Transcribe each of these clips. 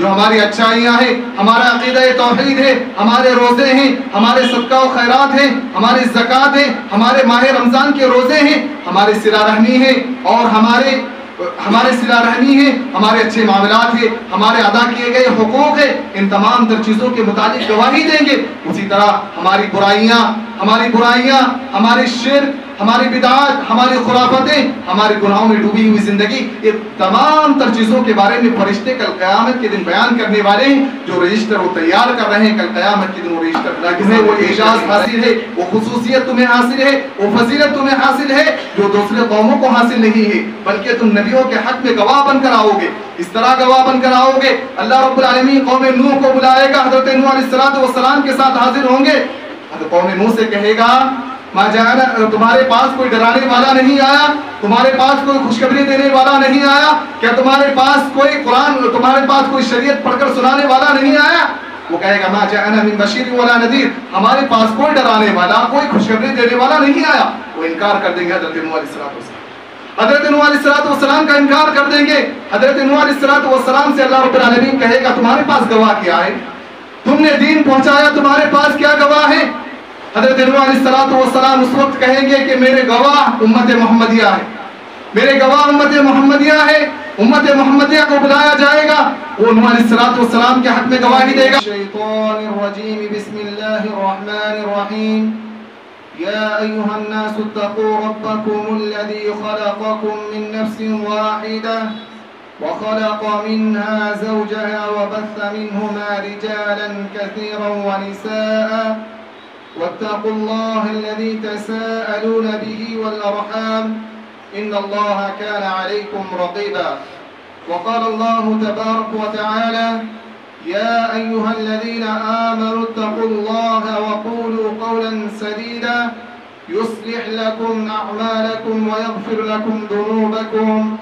جو ہماری اچھائیاں ہیں، ہمارا عقیدہ توحید ہے، ہمارے روزے ہیں، ہمارے صدقہ و خیرات ہیں، ہماری زکوٰۃ ہے، ہمارے ماہ رمضان کے روزے ہیں، ہمارے صلہ رحمی ہے، اور ہمارے صلہ رحمی ہے، ہمارے اچھے معاملات ہیں، ہمارے ادا کیے گئے حقوق ہیں، ان تمام تر چیزوں کے متعلق گواہی دیں گے۔ اسی طرح ہماری برائیاں، ہماری شرک، ہماری بدعات، ہماری خرافتیں، ہمارے گناہوں میں ڈوبی ہوئی زندگی، یہ تمام تر چیزوں کے بارے میں فرشتے کل قیامت کے دن بیان کرنے والے ہیں۔ جو رجسٹر وہ تیار کر رہے ہیں، کل قیامت کے دن وہ رجسٹر تمہیں وہ اعزاز حاصل ہے، وہ خصوصیت تمہیں حاصل ہے، وہ فضیلت تمہیں حاصل ہے جو دوسرے قوموں کو حاصل نہیں ہے، بلکہ تم نبیوں کے حق میں گواہ بن کر آؤ گے۔ اس طرح گواہ بن کر آؤ گے، اللہ رب العالمین قوم نوح کو بلائے گا، حضرت نوح علیہ السلام کے ساتھ حاضر ہوں گے۔ قوم نوح سے کہے گا تمہارے پاس کوئی ڈرانے والا نہیں آیا، تمہارے پاس کوئی خوشخبری دینے والا نہیں آیا، کیا تمہارے پاس کوئی قرآن، تمہارے پاس کوئی شریعت پڑھ کر سنانے والا نہیں آیا؟ وہ کہے گا ما جاءنا من بشیر ولا نذیر، ہمارے پاس کوئی ڈرانے والا، کوئی خوشخبری دینے والا نہیں آیا۔ وہ انکار کر دیں گے حضرت نوح علیہ السلام، حضرت نوح علیہ السلام کا انکار کر دیں گے۔ حضرت نوح علیہ السلام سے اللہ رب العالمین کہے گا تمہارے پاس گواہ کیا ہے؟ تم نے دین پہنچایا، تمہارے پاس کیا گواہ ہے؟ حضرت نوح علیہ السلام اس وقت کہیں گے کہ میرے گواہ امت محمدیہ ہے، میرے گواہ امت محمدیہ ہے۔ امت محمدیہ کو بلایا جائے گا، وہ نوح علیہ السلام کے حق میں گواہی دے گا۔ الشیطان الرجیم، بسم اللہ الرحمن الرحیم۔ یا ایھا الناس اتقوا ربکم الذی خلقکم من نفس واحدہ وخلق منها زوجها وبث منهما رجالا كثيرا ونساء واتقوا الله الذي تساءلون به والأرحام إن الله كان عليكم رقيبا وقال الله تبارك وتعالى يا أيها الذين آمنوا اتقوا الله وقولوا قولا سديدا يصلح لكم أعمالكم ويغفر لكم ذنوبكم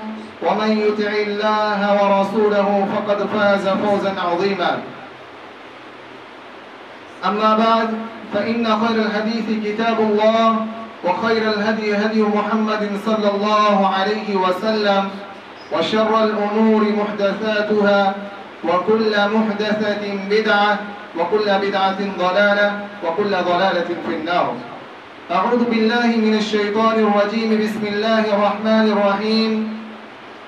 ومن يطع الله ورسوله فقد فاز فوزا عظيما أما بعد فإن خير الحديث كتاب الله وخير الهدي هدي محمد صلى الله عليه وسلم وشر الأمور محدثاتها وكل محدثة بدعة وكل بدعة ضلالة وكل ضلالة في النار أعوذ بالله من الشيطان الرجيم بسم الله الرحمن الرحيم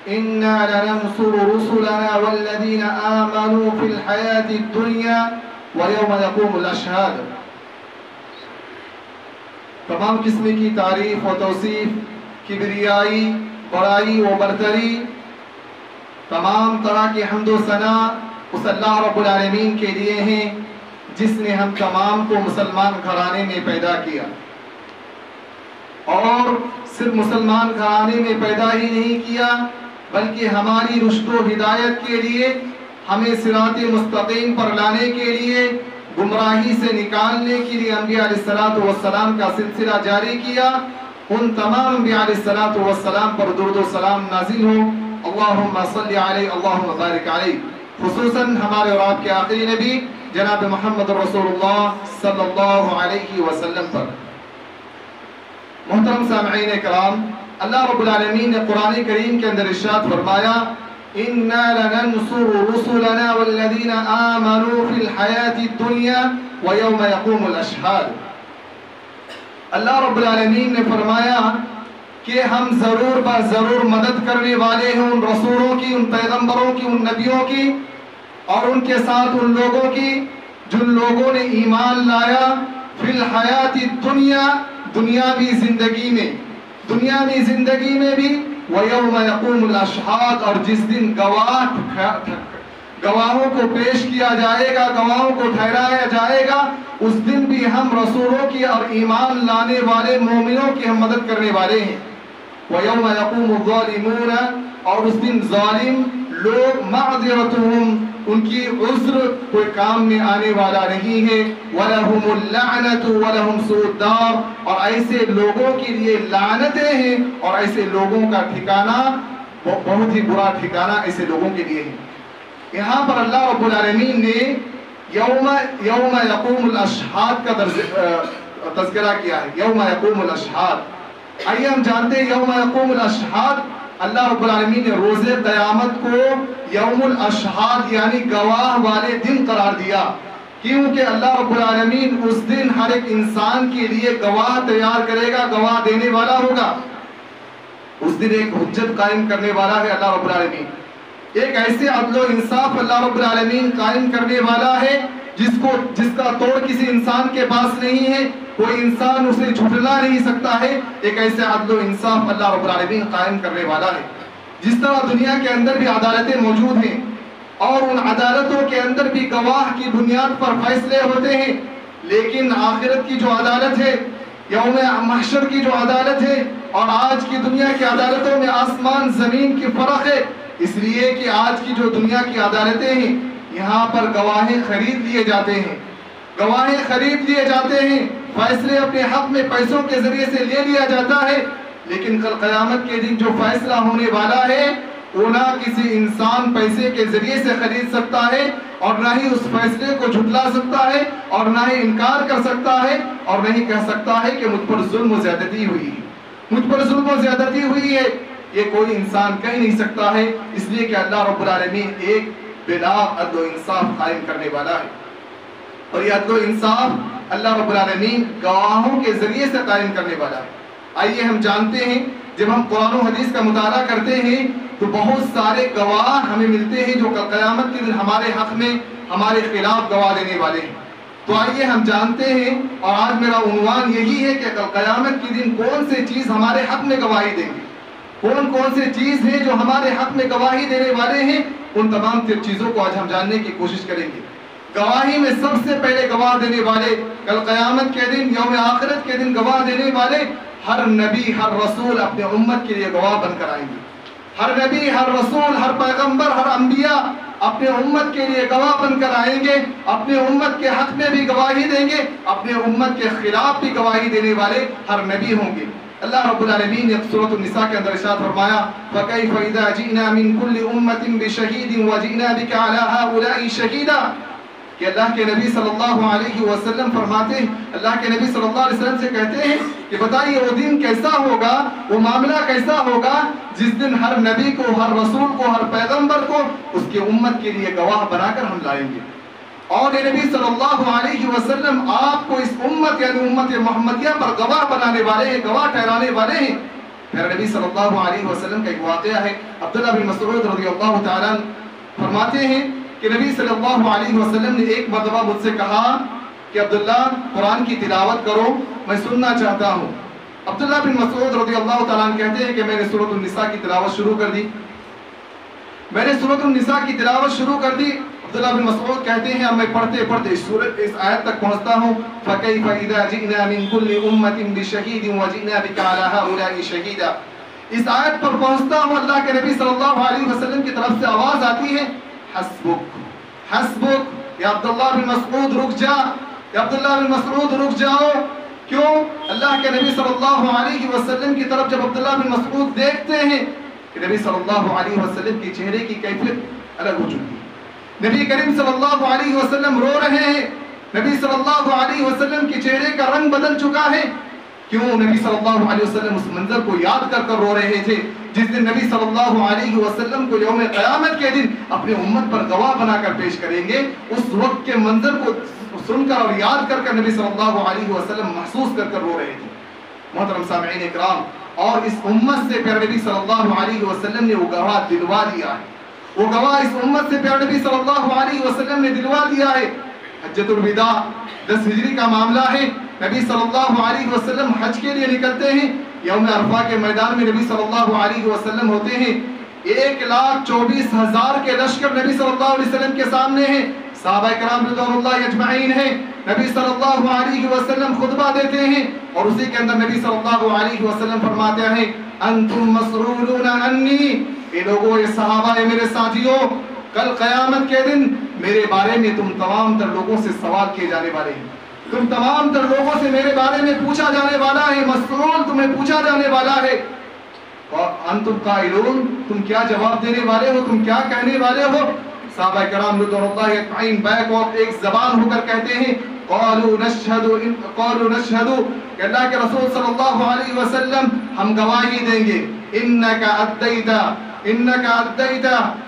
إنا لننصر رسلنا والذين آمنوا في الحياة الدنيا ويوم يقوم الأشهاد۔ تمام قسم کی تعریف و توصیف، کبریائی، بڑائی و برتری، تمام طرح کی حمد و ثنا اس اللہ رب العالمین کے لیے ہیں جس نے ہم تمام کو مسلمان گھرانے میں پیدا کیا، اور صرف مسلمان گھرانے میں پیدا ہی نہیں کیا بلکہ ہماری رشد و ہدایت کے لیے، ہمیں صراط مستقیم پر لانے کے لیے، گمراہی سے نکالنے کے لیے انبیاء علیہ السلام کا سلسلہ جاری کیا۔ ان تمام انبیاء علیہ السلام پر درود و سلام نازل ہو، اللہم صلی علیہ، اللہم بارک علیہ، خصوصاً ہمارے اور آپ کے آخری نبی جناب محمد رسول اللہ صلی اللہ علیہ وسلم پر۔ محترم سامعین کرام، اللہ رب العالمین نے قرآن کریم کے اندر ارشاد فرمایا اِنَّا لَنَنْصُرُ رُسُلَنَا وَالَّذِينَ آمَنُوا فِي الْحَيَاةِ الدُّنْيَا وَيَوْمَ يَقُومُ الْأَشْهَادُ۔ اللہ رب العالمین نے فرمایا کہ ہم ضرور مدد کرنے والے ہیں ان رسولوں کی، ان پیغمبروں کی، ان نبیوں کی، اور ان کے ساتھ ان لوگوں کی جن لوگوں نے ایمان لایا فی الحیات الدنیا، دنیاوی زندگی میں بھی، وَيَوْمَ يَقُومُ الْأَشْهَادُ، اور جس دن گواہوں کو پیش کیا جائے گا، گواہوں کو ٹھہرایا جائے گا، اس دن بھی ہم رسولوں کی اور ایمان لانے والے مومنوں کی ہم مدد کرنے والے ہیں۔ وَيَوْمَ يَقُومُ الظَّالِمُونَ، اور اس دن ظالم لوگ معذرتهم، ان کی عذر کوئی کام میں آنے والا نہیں ہے۔ وَلَهُمُ اللَّعْنَةُ وَلَهُمْ سُوءُ الدَّارِ، اور ایسے لوگوں کے لیے لعنتیں ہیں اور ایسے لوگوں کا ٹھکانہ بہت ہی برا ٹھکانہ ایسے لوگوں کے لیے ہے۔ یہاں پر اللہ رب العالمین نے یوم یقوم الاشہاد کا تذکرہ کیا ہے۔ یوم یقوم الاشہاد، آئیے ہم جانتے ہیں یوم یقوم الاشہاد اللہ رب العالمین نے روز قیامت کو یوم الاشہاد یعنی گواہ والے دن قرار دیا، کیونکہ اللہ رب العالمین اس دن ہر ایک انسان کے لیے گواہ تیار کرے گا، گواہ دینے والا ہوگا۔ اس دن ایک حجت قائم کرنے والا ہے اللہ رب العالمین، ایک ایسے عدل و انصاف اللہ رب العالمین قائم کرنے والا ہے جس کا توڑ کسی انسان کے پاس نہیں ہے، کوئی انسان اسے جھٹلا نہیں سکتا ہے۔ ایک ایسے عدل و انصاف اللہ رب العالمین قائم کرنے والا ہے۔ جس طرح دنیا کے اندر بھی عدالتیں موجود ہیں اور ان عدالتوں کے اندر بھی گواہ کی بنیاد پر فیصلے ہوتے ہیں، لیکن آخرت کی جو عدالت ہے، یوم محشر کی جو عدالت ہے اور آج کی دنیا کی عدالتوں میں آسمان زمین کی فرق ہے، اس لیے کہ آج کی جو دنیا کی عدالتیں ہیں یہاں پر گواہیں خرید لیے جاتے ہیں، گواہیں خرید لیے جاتے ہیں، فیصلے اپنے حق میں پیسوں کے ذریعے سے لے لیا جاتا ہے، لیکن کل قیامت کے دن جو فیصلہ ہونے والا ہے وہ نہ کسی انسان پیسے کے ذریعے سے خرید سکتا ہے اور نہ ہی اس فیصلے کو جھٹلا سکتا ہے اور نہ ہی انکار کر سکتا ہے اور نہ ہی کہہ سکتا ہے کہ مجھ پر ظلم و زیادتی ہوئی ہے، مجھ پر ظلم و زیادتی ہوئی ہے، یہ کوئی انسان کہہ نہیں سکتا ہے، اس لیے کہ اللہ رب العالمین ایک بلا عدل و انصاف قائم کرنے والا ہے، اور یہ عدل و انصاف اللہ رب العالمین گواہوں کے ذریعے سے قائم کرنے والا ہے۔ آئیے ہم جانتے ہیں جب ہم قرآن و حدیث کا مطالعہ کرتے ہیں تو بہت سارے گواہ ہمیں ملتے ہیں جو قیامت کے دن ہمارے حق میں ہمارے خلاف گواہ دینے والے ہیں۔ تو آئیے ہم جانتے ہیں، اور آج میرا عنوان یہی ہے کہ قیامت کے دن کون سے چیز ہمارے حق میں گواہی دیں گے، کون سے چیز ہیں جو ہمارے حق میں گواہی دینے والے ہیں، ان تمام چیزوں کو آج ہم جاننے کی کوشش کریں گے۔ گواہی میں سب سے پہلے گواہ دینے والے، کل قیامت کے دن یوم آخرت کے دن گواہ دینے والے ہر نبی ہر رسول اپنے امت کے لیے گواہ بن کر آئیں گے۔ ہر نبی ہر رسول ہر پیغمبر ہر انبیاء اپنے امت کے لیے گواہ بن کر آئیں گے، اپنے امت کے حق میں بھی گواہی دیں گے، اپنے امت کے خلاف بھی گواہی دینے والے ہر نبی ہوں گے۔ اللہ رب العالمین نے سورۃ النساء کے اندر ارشاد فرمایا فَكَيْفَ إِذَا جِئْنَا مِنْ كُلِّ أُمَّةٍ بِشَهِيدٍ وَجِئْنَا بِكَ عَلَى هَؤُلَاءِ شَهِيدًا، کہ اللہ کے نبی صلی اللہ علیہ وسلم فرماتے ہیں، اللہ کے نبی صلی اللہ علیہ وسلم سے کہتے ہیں کہ بتائیے وہ دن کیسا ہوگا، وہ معاملہ کیسا ہوگا جس دن ہر نبی کو ہر رسول کو ہر پیغمبر کو اس کی امت کے لیے گواہ بنا کر ہم لائیں گے۔ اور یہ نبی صلی اللہ علیہ وسلم آپ کو اس امت یعنی امت محمدیہ پر گواہ بنانے والے ہیں، گواہ ٹھہرانے والے ہیں۔ پھر نبی صلی اللہ علیہ وسلم کا ایک واقعہ ہے، عبداللہ بن مسعود رضی اللہ تعالیٰ فرماتے ہیں کہ نبی صلی اللہ علیہ وسلم نے ایک مرتبہ مجھ سے کہا کہ عبداللہ قرآن کی تلاوت کرو، میں سننا چاہتا ہوں۔ عبداللہ بن مسعود رضی اللہ تعالیٰ کہتے ہیں کہ میں نے سورۃ النساء کی تلاوت شروع کر دی، میں نے سورۃ النساء کی تلاوت شروع کر دی۔ عبداللہ بن مسعود کہتے ہیں اب میں پڑھتے پڑھتے اس آیت تک پہنچتا ہوں فَكَيْفَ إِذَا جِئْنَا مِنْ كُلِّ أُمَّةٍ بِشَهِيدٍ وَجِئْنَا بِكَ عَلَى هَؤُلَاءِ شَهِيدًا، اس آیت پر پہنچتا ہوں، اللہ کے نبی صلی اللہ علیہ وسلم کی طرف سے آواز آتی ہے حسبک حسبک، یا عبداللہ بن مسعود رک جا، یا عبداللہ بن مسعود رک جاؤ۔ کیوں؟ اللہ کے نبی صلی اللہ علیہ وسلم کی طرف جب عبداللہ بن مسعود دیکھتے ہیں کہ نبی صلی اللہ علیہ وسلم کی چہرے کی کیفیت الگ ہو چکی ہے، نبی کریم صلی اللہ علیہ وسلم رو رہے ہیں، نبی صلی اللہ علیہ وسلم کے چہرے کا رنگ بدل چکا ہے۔ کیوں؟ نبی صلی اللہ علیہ وسلم اس منظر کو یاد کر کر رو رہے تھے جس دن نبی صلی اللہ علیہ وسلم کو یوم قیامت کے دن اپنے امت پر گواہ بنا کر پیش کریں گے۔ اس وقت کے منظر کو سن کر اور یاد کر کر نبی صلی اللہ علیہ وسلم محسوس کر کر رو رہے تھے۔ محترم سامعین اکرام، اور اس امت سے پیارے نبی صلی اللہ علیہ وسلم نے وہ گواہ دلوا دیا ہے، وہ گواہ اس امت سے پیارے نبی صلی اللہ علیہ وسلم نے دلوا دیا ہے۔ حجۃ الوداع 10 ہجری کا معاملہ ہے، نبی صلی اللہ علیہ وسلم حج کے لیے نکلتے ہیں، یوم عرفہ کے میدان میں نبی صلی اللہ علیہ وسلم ہوتے ہیں، 1,24,000 کے لشکر نبی صلی اللہ علیہ وسلم کے سامنے ہیں، صحابہ کرام رضوان اللہ اجمعین ہیں، نبی صلی اللہ علیہ وسلم خطبہ دیتے ہیں اور اسی کے اندر نبی صلی اللہ علیہ وسلم فرماتے ہیں انتم مسرورون انی، اے لوگوں، یہ صحابہ، اے میرے ساتھیوں، کل قیامت کے دن میرے بارے میں تم تمام تر لوگوں سے سوال کیے جانے والے ہیں، تم تمام تر لوگوں سے میرے بارے میں پوچھا جانے والا ہے، مسئول تمہیں پوچھا جانے والا ہے۔ انتم قائلون، تم کیا جواب دینے والے ہو، تم کیا کہنے والے ہو؟ صحابہ کرام رضوان اللہ اجمعین بیک وقت ایک زبان ہو کر کہتے ہیں قالوا نشہد کہ اللہ کے رسول صلی اللہ علیہ وسلم ہم گواہی دیں گے، انک ادیتا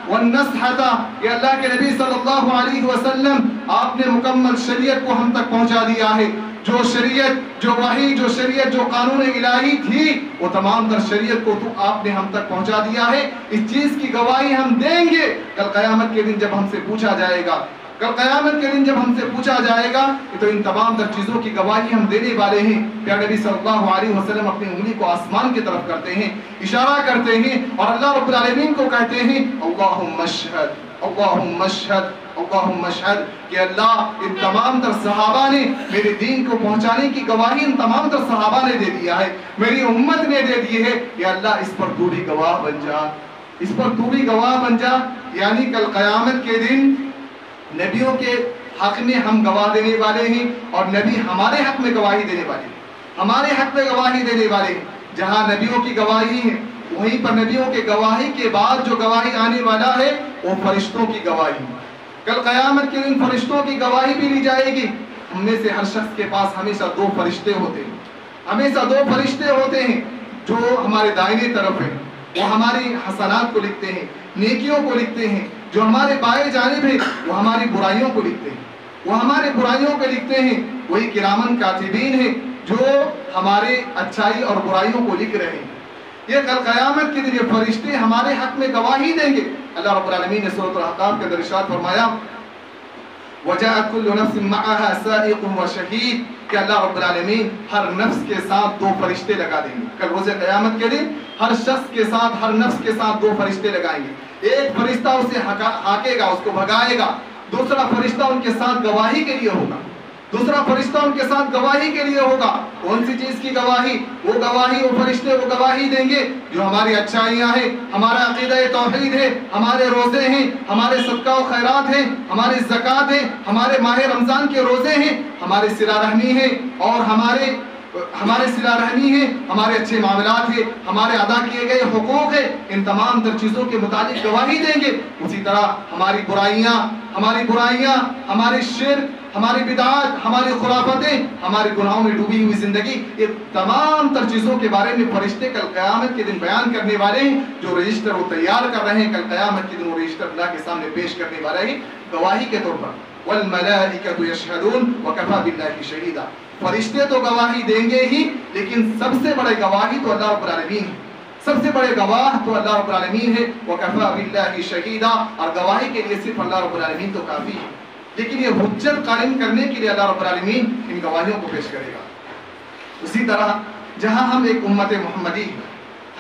والنصحۃ، کہ اللہ کے نبی صلی اللہ علیہ وسلم آپ نے مکمل شریعت کو ہم تک پہنچا دیا ہے۔ جو شریعت، جو وحی، جو شریعت، جو قانون الہی تھی، وہ تمام تر شریعت کو تو آپ نے ہم تک پہنچا دیا ہے۔ اس چیز کی گواہی ہم دیں گے کل قیامت کے دن جب ہم سے پوچھا جائے گا۔ کل قیامت کے دن جب ہم سے پوچھا جائے گا تو ان تمام تر چیزوں کی گواہی ہم دینے والے ہیں۔ پیارے نبی صلی اللہ علیہ وسلم اپنی انگلی کو آسمان کی طرف کرتے ہیں، اشارہ کرتے ہیں اور اللہ رب العالمین کو کہتے ہیں اللہم اشہد، اللہم اشہد، اللہم اشہد، کہ اللہ ان تمام تر صحابہ نے میرے دین کو پہنچانے کی گواہی ان تمام تر صحابہ نے دے دیا ہے، میری امت نے دے دی ہے، یا اللہ اس پر تو بھی گواہ بن جا، اس پر تو بھی گواہ بن جا۔ یعنی کل قیامت کے دن نبیوں کے حق میں ہم گواہ دینے والے ہیں اور نبی ہمارے حق میں گواہی دینے والے ہیں، ہمارے حق میں گواہی دینے والے ہیں۔ جہاں نبیوں کی گواہی ہے وہیں پر نبیوں کے گواہی کے بعد جو گواہی آنے والا ہے وہ فرشتوں کی گواہی۔ کل قیامت کے دن فرشتوں کی گواہی بھی لی جائے گی۔ ہم میں سے ہر شخص کے پاس ہمیشہ دو فرشتے ہوتے ہیں، ہمیشہ دو فرشتے ہوتے ہیں جو ہمارے دائیں طرف ہیں، وہ ہماری حسنات کو لکھتے ہیں، نیکیوں کو لکھتے ہیں۔ جو ہمارے بائیں جانب ہے وہ ہماری برائیوں کو لکھتے ہیں، وہ ہمارے برائیوں کو لکھتے ہیں۔ وہی کرامن کاتبین ہیں جو ہمارے اچھائی اور برائیوں کو لکھ رہے ہیں۔ یہ کل قیامت کے دن یہ فرشتے ہمارے حق میں گواہی دیں گے۔ اللہ رب العالمین نے سورۃ الاحقاف کے اندر ارشاد فرمایا وَجَاءَتْ كُلُّ نَفْسٍ مَعَهَا سَائِقٌ وَشَهِيدٌ، کہ اللہ رب العالمین ہر نفس کے ساتھ دو فرشتے لگا دیں گے۔ کل روز قیامت کے دن ہر شخص کے ساتھ، ہر نفس کے ساتھ دو فرشتے لگائیں گے۔ ایک فرشتہ اسے ہاکے گا، اس کو بھگائے گا، دوسرا فرشتہ ان کے ساتھ گواہی کے لیے ہوگا، دوسرا فرشتہ ان کے ساتھ گواہی کے لیے ہوگا۔ کون سی چیز کی گواہی؟ وہ گواہی، وہ فرشتے وہ گواہی دیں گے جو ہماری اچھائیاں ہیں، ہمارا عقیدہ توحید ہے، ہمارے روزے ہیں، ہمارے صدقہ و خیرات ہیں، ہمارے زکوٰۃ ہیں، ہمارے ماہ رمضان کے روزے ہیں، ہمارے صلہ رحمی ہیں اور ہمارے صلہ رحمی ہے، ہمارے اچھے معاملات ہیں، ہمارے ادا کیے گئے حقوق ہیں۔ ان تمام تر چیزوں کے متعلق گواہی دیں گے۔ اسی طرح ہماری برائیاں، ہماری شرک، ہماری بدعات، ہماری خرافتیں، ہمارے گناہوں میں ڈوبی ہوئی زندگی، یہ تمام تر چیزوں کے بارے میں فرشتے کل قیامت کے دن بیان کرنے والے ہیں۔ جو رجسٹر وہ تیار کر رہے ہیں، کل قیامت کے دن وہ رجسٹر اللہ کے سامنے پیش کرنے والے ہیں گواہی کے طور پر۔ وَالْمَلَائِكَةُ يَشْهَدُونَ وَكَفَى بِاللَّهِ شَهِيدًا، فرشتے تو گواہی دیں گے ہی، لیکن سب سے بڑے گواہی تو اللہ رب العالمین ہے، سب سے بڑے گواہ تو اللہ رب العالمین ہے۔ وَكَفَى بِاللَّهِ شَهِيدًا، اور گواہی کے لیے صرف اللہ رب العالمین تو کافی ہے، لیکن یہ حجت قائم کرنے کے لیے اللہ رب العالمین ان گواہیوں کو پیش کرے گا۔ اسی طرح جہاں ہم ایک امت محمدی،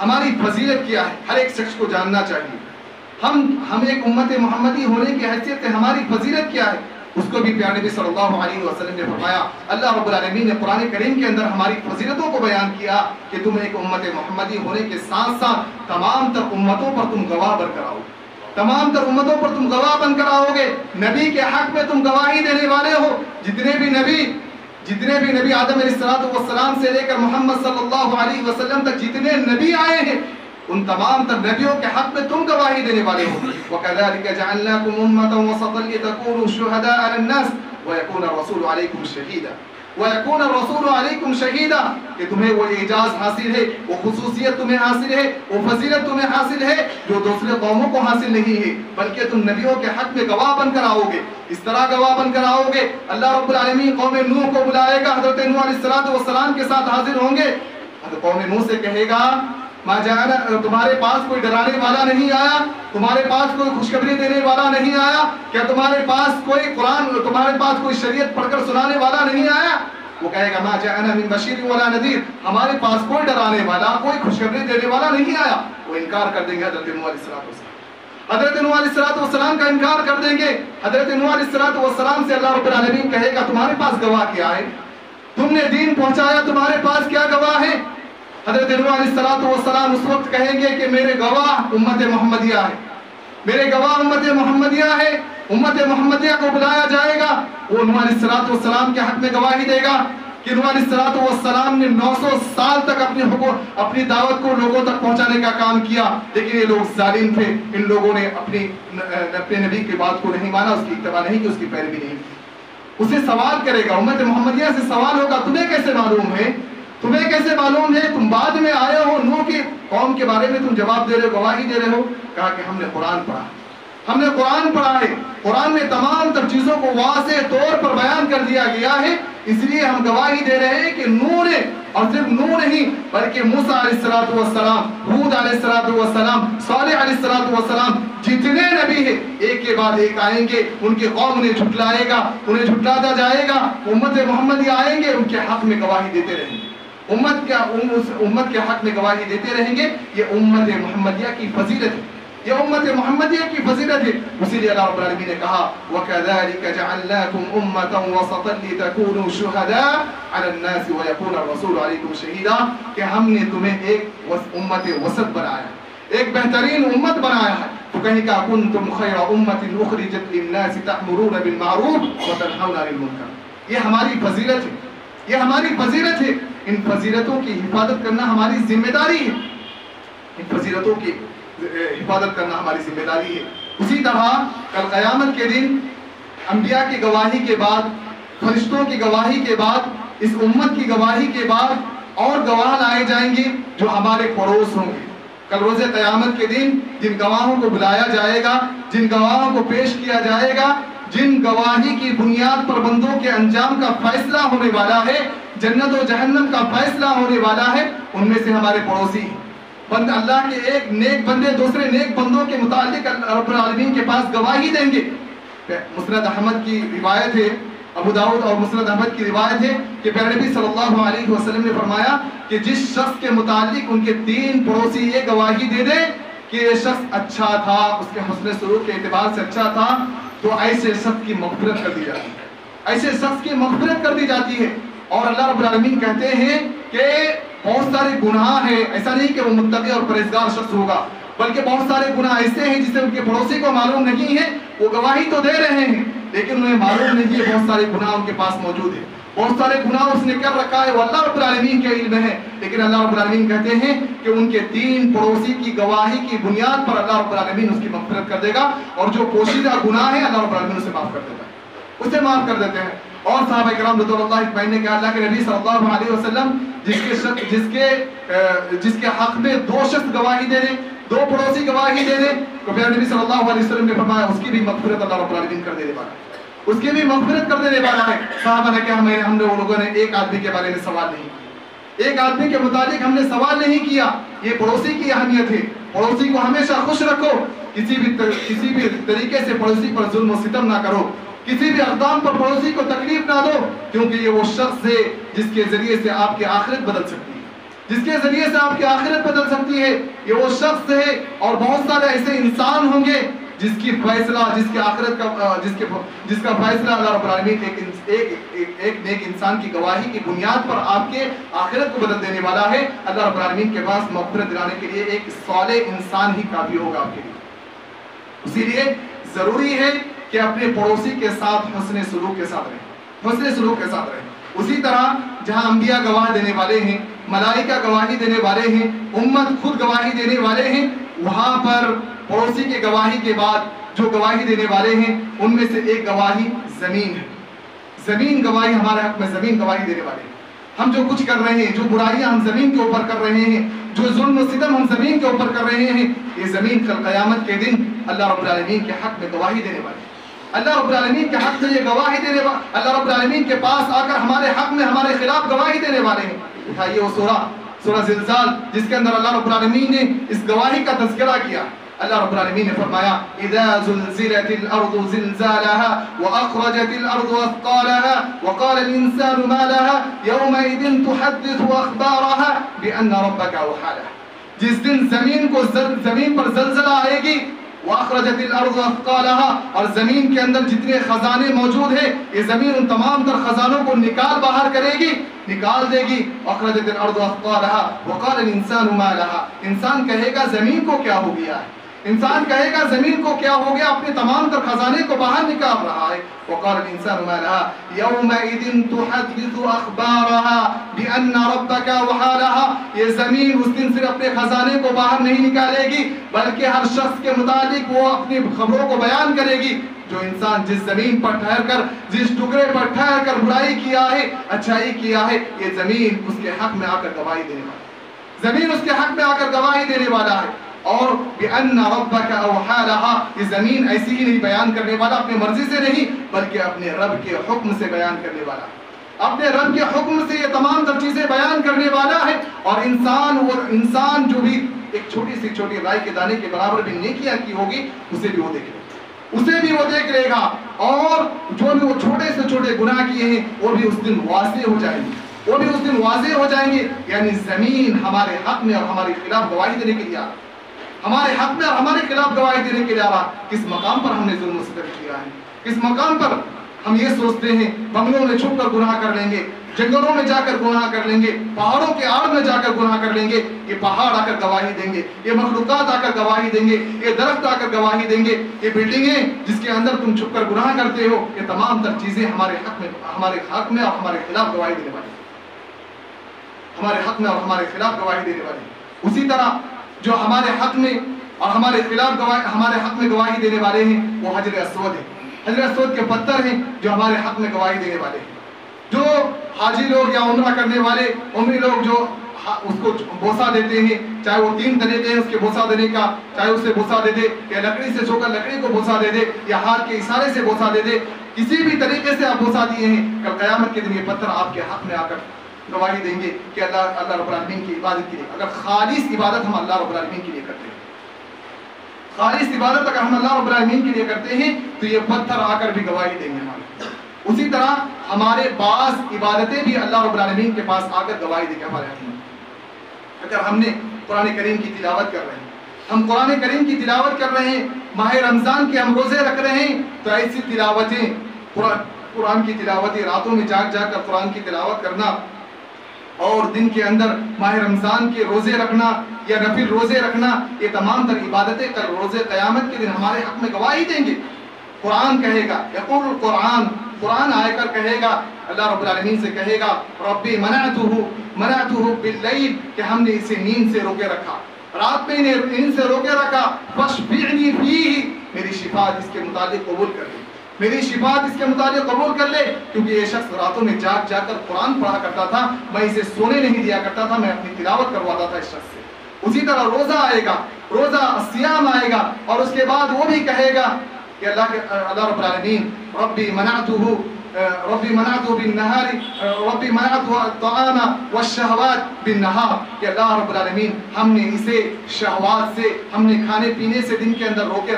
ہماری فضیلت کیا ہے ہر ایک شخص کو جاننا چاہیے۔ ہم ایک امت محمدی ہونے کی حیثیت سے ہماری فضیلت کیا ہے، اس کو بھی پیارے نبی صلی اللہ علیہ وسلم نے فرمایا۔ اللہ رب العالمین نے قرآن کریم کے اندر ہماری فضیلتوں کو بیان کیا کہ تم ایک امت محمدی ہونے کے ساتھ ساتھ تمام تر امتوں پر تم گواہ بن کر آؤ، تمام تر امتوں پر تم گواہ بن کر آؤ گے۔ نبی کے حق میں تم گواہی دینے والے ہو۔ جتنے بھی نبی آدم علیہ السلام سے لے کر محمد صلی اللہ علیہ وسلم تک جتنے نبی آئے ہیں، ان تمام تر نبیوں کے حق میں تم گواہی دینے والے ہو۔ وَكَذَلِكَ جَعَلْنَاكُمْ أُمَّةً وَسَطًا لِتَكُونُوا شُهَدَاءَ عَلَى النَّاسِ وَيَكُونَ الرَّسُولُ عَلَيْكُمْ شَهِيدًا، کہ تمہیں وہ اعزاز حاصل ہے، وہ خصوصیت تمہیں حاصل ہے، وہ فضیلت تمہیں حاصل ہے جو دوسرے قوموں کو حاصل نہیں ہے، بلکہ تم نبیوں کے حق میں گواہ بن کر آؤ گے۔ اس طرح گواہ بن کر آؤ گے، اللہ رب العالمین قوم نوح کو بلائے گا، حضرت نوح علیہ السلام کے ساتھ حاضر ہوں گے۔ قوم نوح سے کہے گا تمہارے پاس کوئی ڈرانے والا نہیں آیا، تمہارے پاس کوئی خوشخبری دینے والا نہیں آیا، کیا تمہارے پاس کوئی قرآن، تمہارے پاس کوئی شریعت پڑھ کر سنانے والا نہیں آیا؟ وہ کہے گا ما جاءنا من بشیر ولا نذیر، ہمارے پاس کوئی ڈرانے والا، کوئی خوشخبری دینے والا نہیں آیا۔ وہ انکار کر دیں گے حضرت نوح علیہ السلام، حضرت نوح علیہ السلام کا انکار کر دیں گے۔ حضرت نوح علیہ السلام سے اللہ رب العالمین کہے گا تمہارے پاس گواہ کیا ہے؟ تم نے دین پہنچایا، تمہارے پاس کیا گواہ ہے؟ حضرت نوح علیہ السلام اس وقت کہیں گے کہ میرے گواہ امت محمدیہ ہے، میرے گواہ امت محمدیہ ہے۔ امت محمدیہ کو بلایا جائے گا، وہ نوح علیہ السلام کے حق میں گواہی دے گا کہ نوح علیہ السلام نے 900 سال تک اپنی دعوت کو لوگوں تک پہنچانے کا کام کیا، لیکن یہ لوگ ظالم تھے، ان لوگوں نے اپنے نبی کی بات کو نہیں مانا، اس کی اتباع نہیں کی، اس کی پیروی نہیں کی۔ اسے سوال کرے گا، امت محمدیہ سے سوال ہوگا تمہیں کیسے معلوم ہے، تمہیں کیسے معلوم ہے؟ تم بعد میں آئے ہو، نوح کی قوم کے بارے میں تم جواب دے رہے ہو، گواہی دے رہے ہو۔ کہا کہ ہم نے قرآن پڑھا، ہم نے قرآن پڑھا ہے، قرآن میں تمام تر چیزوں کو واضح طور پر بیان کر دیا گیا ہے، اس لیے ہم گواہی دے رہے ہیں کہ نوح نے، اور صرف نوح نہیں بلکہ موسیٰ علیہ السلام، ہود علیہ السلام، صالح علیہ السلام، جتنے نبی ہیں ایک کے بعد ایک آئیں گے، ان کی قوم انہیں جھٹلائے گا، انہیں جھٹلاتا جائے گا، امت محمدی آئیں گے، ان کے حق میں گواہی دیتے رہیں گے، امت کے حق میں گواہی دیتے رہیں گے۔ یہ امت محمدیہ کی فضیلت ہے، یہ امت محمدیہ کی فضیلت ہے۔ اسی لیے اللہ رب العالمین نے کہا وَكَذَلِكَ جَعَلْنَاكُمْ أُمَّةً وَسَطًا لِتَكُونُوا شُهَدَاءَ عَلَى النَّاسِ وَيَكُونَ الرَّسُولُ عَلَيْكُمْ شَهِيدًا، کہ ہم نے تمہیں ایک امت وسط بنایا ہے، ایک بہترین امت بنایا ہے۔ تو کہیں کہ كُنتُمْ خَيْرَ أُمَّةٍ أُخْرِجَتْ لِلنَّاسِ تَأْمُرُونَ بِالْمَعْرُوفِ وَتَنْهَوْنَ عَنِ الْمُنكَرِ، یہ ہماری فضیلت ہے، یہ ہماری فضیلت ہے۔ ان فضیلتوں کی حفاظت کرنا ہماری ذمہ داری ہے، ان فضیلتوں کی حفاظت کرنا ہماری ذمہ داری ہے۔ اسی طرح کل قیامت کے دن انبیاء کی گواہی کے بعد، فرشتوں کی گواہی کے بعد، اس امت کی گواہی کے بعد اور گواہ لائے جائیں گے جو ہمارے پڑوس ہوں گے۔ کل روز قیامت کے دن جن گواہوں کو بلایا جائے گا، جن گواہوں کو پیش کیا جائے گا، جن گواہی کی بنیاد پر بندوں کے انجام کا فیصلہ ہونے والا ہے، جنت و جہنم کا فیصلہ ہونے والا ہے، ان میں سے ہمارے پڑوسی ہیں۔ بند اللہ کے ایک نیک بندے دوسرے نیک بندوں کے متعلق رب العالمین کے پاس گواہی دیں گے۔ مسند احمد کی روایت ہے، ابو داؤد اور مسند احمد کی روایت ہے کہ پیارے نبی صلی اللہ علیہ وسلم نے فرمایا کہ جس شخص کے متعلق ان کے 3 پڑوسی یہ گواہی دے دیں کہ یہ شخص اچھا تھا، اس کے حسن سلوک کے اعتبار سے اچھا تھا، تو ایسے شخص کی مغفرت کر دی جاتی ہے، ایسے شخص کی مغفرت کر دی جاتی ہے۔ اور اللہ رب العالمین کہتے ہیں کہ بہت سارے گناہ ہیں، ایسا نہیں کہ وہ متقی اور پرہیزگار شخص ہوگا، بلکہ بہت سارے گناہ ایسے ہیں جسے ان کے پڑوسی کو معلوم نہیں ہے، وہ گواہی تو دے رہے ہیں لیکن انہیں معلوم نہیں ہے بہت سارے گناہ ان کے پاس موجود ہیں، بہت سارے گناہ اس نے کر رکھا ہے، وہ اللہ رب العالمین کے علم ہے، لیکن اللہ رب العالمین کہتے ہیں کہ ان کے 3 پڑوسی کی گواہی کی بنیاد پر اللہ رب العالمین اس کی مغفرت کر دے گا، اور جو پوشیدہ گناہ ہے اللہ رب العالمین اسے معاف کر دیتا ہے، اسے معاف کر دیتے ہیں۔ اور صحابہ کرام رضی اللہ اجمعین نے کہا اللہ کے نبی صلی اللہ علیہ وسلم جس کے حق میں 2 شخص گواہی دے دیں، 2 پڑوسی گواہی دے دیں، تو پیارے نبی صلی اللہ علیہ وسلم نے فرمایا اس کی بھی مغفرت اللہ رب العالمین کر دینے والا ہے، اس کی بھی مغفرت کر دینے والا ہے۔ صحابہ نے کہا ہم لوگوں نے ایک آدمی کے بارے میں سوال نہیں کیا، ایک آدمی کے متعلق ہم نے سوال نہیں کیا۔ یہ پڑوسی کی اہمیت ہے، پڑوسی کو ہمیشہ خوش رکھو، کسی بھی طریقے سے پڑوسی پر ظلم و ستم نہ کرو، کسی بھی اقدام پر پڑوسی کو تکلیف نہ دو، کیونکہ یہ وہ شخص ہے جس کے ذریعے سے آپ کی آخرت بدل سکتی ہے، جس کے ذریعے سے آپ کی آخرت بدل سکتی ہے، یہ وہ شخص ہے۔ اور بہت سارے ایسے انسان ہوں گے جس کی فیصلہ، جس کی آخرت کا جس کا فیصلہ اللہ رب العالمین ایک نیک انسان کی گواہی کی بنیاد پر آپ کے آخرت کو بدل دینے والا ہے۔ اللہ رب العالمین کے پاس مغفرت دلانے کے لیے ایک صالح انسان ہی کافی ہوگا آپ کے لیے۔ اسی لیے ضروری ہے کہ اپنے پڑوسی کے ساتھ حسن سلوک کے ساتھ رہیں، حسن سلوک کے ساتھ رہیں۔ اسی طرح جہاں انبیاء گواہ دینے والے ہیں، ملائکہ گواہی دینے والے ہیں، امت خود گواہی دینے والے ہیں، وہاں پر پڑوسی کی گواہی کے بعد جو گواہی دینے والے ہیں ان میں سے ایک گواہی زمین ہے۔ زمین گواہی ہمارے حق میں، زمین گواہی دینے والے ہیں۔ ہم جو کچھ کر رہے ہیں، جو برائیاں ہم زمین کے اوپر کر رہے ہیں، جو ظلم و ستم ہم زمین کے اوپر کر رہے ہیں، یہ زمین کل قیامت کے دن اللہ رب العالمین کے حق میں گواہی دینے والے ہیں۔ اللہ رب العالمین کے حق میں یہ گواہی دینے والے، اللہ رب العالمین کے پاس آ کر ہمارے حق میں ہمارے خلاف گواہی دینے والے ہیں۔ اٹھائیے وہ سورہ زلزال جس کے اندر اللہ رب العالمین نے اس گواہی کا تذکرہ کیا۔ اللہ رب العالمین نے فرمایا اذا زلزلت الارض زلزالها واخرجت الارض اثقالها وقال الانسان ما لها يومئذ تحدث اخبارها بان ربك اوحى لها، جس دن زمین پر زلزلہ آئے گی، واخرجت الارض اثقالها، اور زمین کے اندر جتنے خزانے موجود ہیں یہ زمین ان تمام تر خزانوں کو باہر کرے گی، نکال دے گی۔ واخرجت الارض اثقالها وقال الانسان ما لها، انسان کہے گا زمین کو کیا ہو گیا ہے، انسان کہے گا زمین کو کیا ہو گیا، اپنے تمام تر خزانے کو باہر نکال رہا ہے۔ وقال الانسان ما لها يومئذ تحدث اخبارها بان ربك اوحى لها، یہ زمین اس دن صرف اپنے خزانے کو باہر نہیں نکالے گی بلکہ ہر شخص کے متعلق وہ اپنی خبروں کو بیان کرے گی۔ جو انسان جس زمین پر ٹھہر کر، جس ٹکڑے پر ٹھہر کر برائی کیا ہے، اچھائی کیا ہے، یہ زمین اس کے حق میں آ کر گواہی دینے والا ہے، زمین اس کے حق میں آ کر گواہی دینے والا ہے۔ اور بِأَنَّ رَبَّكَ أَوْحَىٰ لَهَا، یہ زمین ایسی ہی نہیں بیان کرنے والا اپنے مرضی سے نہیں، بلکہ اپنے رب کے حکم سے بیان کرنے والا ہے، اپنے رب کے حکم سے یہ تمام تر چیزیں بیان کرنے والا ہے۔ اور انسان جو بھی ایک چھوٹی سی چھوٹی رائے کے دانے کے برابر بھی نیکیاں کی ہوگی، اسے بھی وہ دیکھ لے گا، اسے بھی وہ دیکھ لے گا، اور جو بھی وہ چھوٹے سے چھوٹے گناہ کیے ہیں وہ بھی اس دن واضح ہو جائیں گے، وہ بھی اس دن واضح ہو جائیں گے۔ یعنی زمین ہمارے حق میں اور ہمارے خلاف گواہی دینے کے لیے آ رہا، ہمارے حق میں اور ہمارے خلاف گواہی دینے کے لیے آ رہا۔ کس مقام پر ہم نے ظلم و ستم کیا ہے، کس مقام پر ہم یہ سوچتے ہیں بنگلوں میں چھپ کر گناہ کر لیں گے، جنگلوں میں جا کر گناہ کر لیں گے، پہاڑوں کے آڑ میں جا کر گناہ کر لیں گے، یہ پہاڑ آ کر گواہی دیں گے، یہ مخلوقات آ کر گواہی دیں گے، یہ درخت آ کر گواہی دیں گے، یہ بلڈنگیں جس کے اندر تم چھپ کر گناہ کرتے ہو، یہ تمام تر چیزیں ہمارے حق میں اور ہمارے خلاف گواہی دینے والی، ہمارے حق میں اور ہمارے خلاف گواہی دینے والی۔ اسی طرح جو ہمارے حق میں اور ہمارے خلاف ہمارے حق میں گواہی دینے والے ہیں وہ حجر اسود ہے، حجر اسود کے پتھر ہیں جو ہمارے حق میں گواہی دینے والے ہیں۔ جو حاجی لوگ یا عمرہ کرنے والے عمری لوگ جو اس کو بوسہ دیتے ہیں، چاہے وہ 3 طریقے ہیں اس کے بوسہ دینے کا، چاہے اسے بوسہ دے دے یا لکڑی سے چھو کر لکڑی کو بوسہ دے دے یا ہاتھ کے اشارے سے بوسہ دے دے، کسی بھی طریقے سے آپ بوسہ دیے ہیں، کل قیامت کے دن یہ پتھر آپ کے حق میں آ کر گواہی دیں گے کہ اللہ رب العالمین کی عبادت کے لیے، اگر خالص عبادت ہم اللہ رب العالمین کے لیے کرتے ہیں، خالص عبادت اگر ہم اللہ رب العالمین کے لیے کرتے ہیں تو یہ پتھر آ کر بھی گواہی دیں گے ہمارے۔ اسی طرح ہمارے بعض عبادتیں بھی اللہ رب العالمین کے پاس آ کر گواہی دیں گے ہمارے حق میں۔ اگر ہم نے قرآن کریم کی تلاوت کر رہے ہیں، ہم قرآن کریم کی تلاوت کر رہے ہیں، ماہ رمضان کے ہم روزے رکھ رہے ہیں، تو ایسی تلاوتیں قرآن کی تلاوتیں راتوں میں جاگ جاگ کر قرآن کی تلاوت کرنا اور دن کے اندر ماہ رمضان کے روزے رکھنا یا نفل روزے رکھنا، یہ تمام تر عبادتیں کل روزے قیامت کے دن ہمارے حق میں گواہی دیں گے۔ قرآن کہے گا، یقول القرآن، قرآن آئے کر کہے گا، اللہ رب العالمین سے کہے گا ربی منعتہ باللیل، کہ ہم نے اسے نیند سے روکے رکھا، رات میں انہیں نیند سے روکے رکھا، فاشفعنی فیہ، میری شفاعت اس کے متعلق قبول کر لے، میری شفاعت اس کے متعلق قبول کر لے، کیونکہ یہ شخص راتوں میں جاگ جا کر قرآن پڑھا کرتا تھا، میں اسے سونے نہیں دیا کرتا تھا، میں اپنی تلاوت کرواتا تھا اس شخص سے۔ اسی طرح روزہ آئے گا، روزہ الصیام آئے گا، اور اس کے بعد وہ بھی کہے گا کہ اللہ رب العالمین ربی منعتہ بالنہار، ربی منعتہ الطعام والشہوات بالنہار، کہ اللہ رب العالمین ہم نے اسے شہوات سے، ہم نے کھانے پینے سے دن کے اندر روکے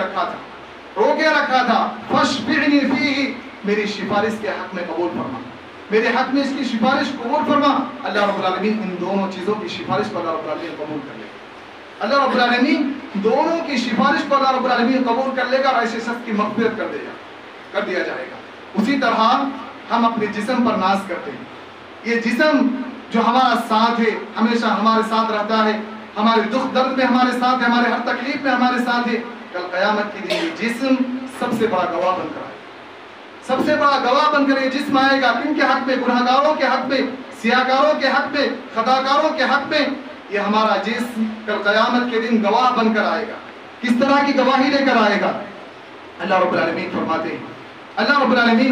رکھا تھا، فاشفعنی فیہ، میری سفارش کے حق میں قبول فرما، میرے حق میں اس کی سفارش قبول فرما۔ اللہ رب العالمین ان دونوں چیزوں کی سفارش کو اللہ رب العالمین قبول کر لے گا، اللہ رب العالمین دونوں کی سفارش کو اللہ رب العالمین قبول کر لے گا اور ایسے شخص کی مغفرت کر دیا جائے گا۔ اسی طرح ہم اپنے جسم پر ناز کرتے ہیں، یہ جسم جو ہمارا ساتھ ہے، ہمیشہ ہمارے ساتھ رہتا ہے، ہمارے دکھ درد میں ہمارے ساتھ ہے، ہمارے ہر تکلیف میں ہمارے ساتھ ہے، کل قیامت کے دن یہ جسم سب سے بڑا گواہ بن کر آئے گا، سب سے بڑا گواہ بن کر یہ جسم آئے گا، کن کے حق میں؟ گناہگاروں کے حق میں، سیاہکاروں کے حق میں، خطاکاروں کے حق میں۔ یہ ہمارا جسم کل قیامت کے دن گواہ بن کر آئے گا۔ کس طرح کی گواہی لے کر آئے گا؟ اللہ رب العالمین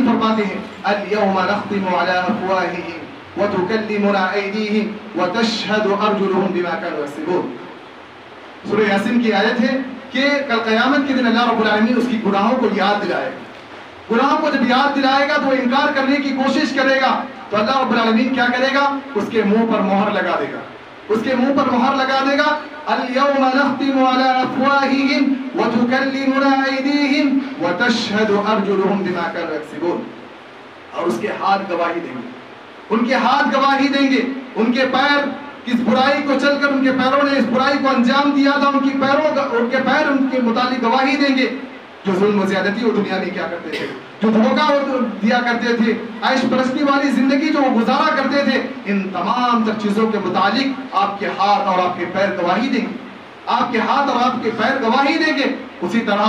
فرماتے ہیں، اليوم نختم على افواههم وتكلمنا ايديهم وتشهد ارجلهم بما كانوا يكسبون۔ سورہ یاسین کی آیت ہے کہ کل قیامت کے دن اللہ رب العالمین اس کی گناہوں کو یاد دلائے گا، گناہوں کو جب یاد دلائے گا تو وہ انکار کرنے کی کوشش کرے گا، تو اللہ رب العالمین کیا کرے گا؟ اس کے منہ پر مہر لگا دے گا، اس کے منہ پر مہر لگا دے گا۔ اليوم نختم على افواههم وتكلمنا ايديهم وتشهد ارجلهم بما كانوا يكسبون، اور اس کے ہاتھ گواہی دیں گے، ان کے ہاتھ گواہی دیں گے، ان کے پیر کس برائی کو چل کر ان کے پیروں نے اس برائی کو انجام دیا تھا، ان کے پیر ان کے متعلق گواہی دیں گے۔ جو ظلم و زیادتی وہ دنیا میں کیا کرتے تھے، جو دھوکہ وہ دیا کرتے تھے، عیش پرستی والی زندگی جو وہ گزارا کرتے تھے، ان تمام تر چیزوں کے متعلق آپ کے ہاتھ اور آپ کے پیر گواہی دیں گے، آپ کے ہاتھ اور آپ کے پیر گواہی دیں گے۔ اسی طرح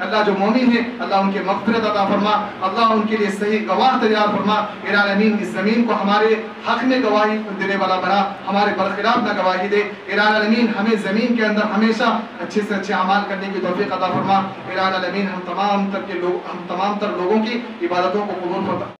اللہ جو مومن ہیں اللہ ان کے مغفرت عطا فرما، اللہ ان کے لیے صحیح گواہ تیار فرما۔ الہ العالمین اس زمین کو ہمارے حق میں گواہی دینے والا بنا، ہمارے برخلاف نہ گواہی دے۔ الہ العالمین ہمیں زمین کے اندر ہمیشہ اچھے سے اچھے اعمال کرنے کی توفیق عطا فرما۔ الہ العالمین ہم تمام تر لوگوں کی عبادتوں کو قبول فرما۔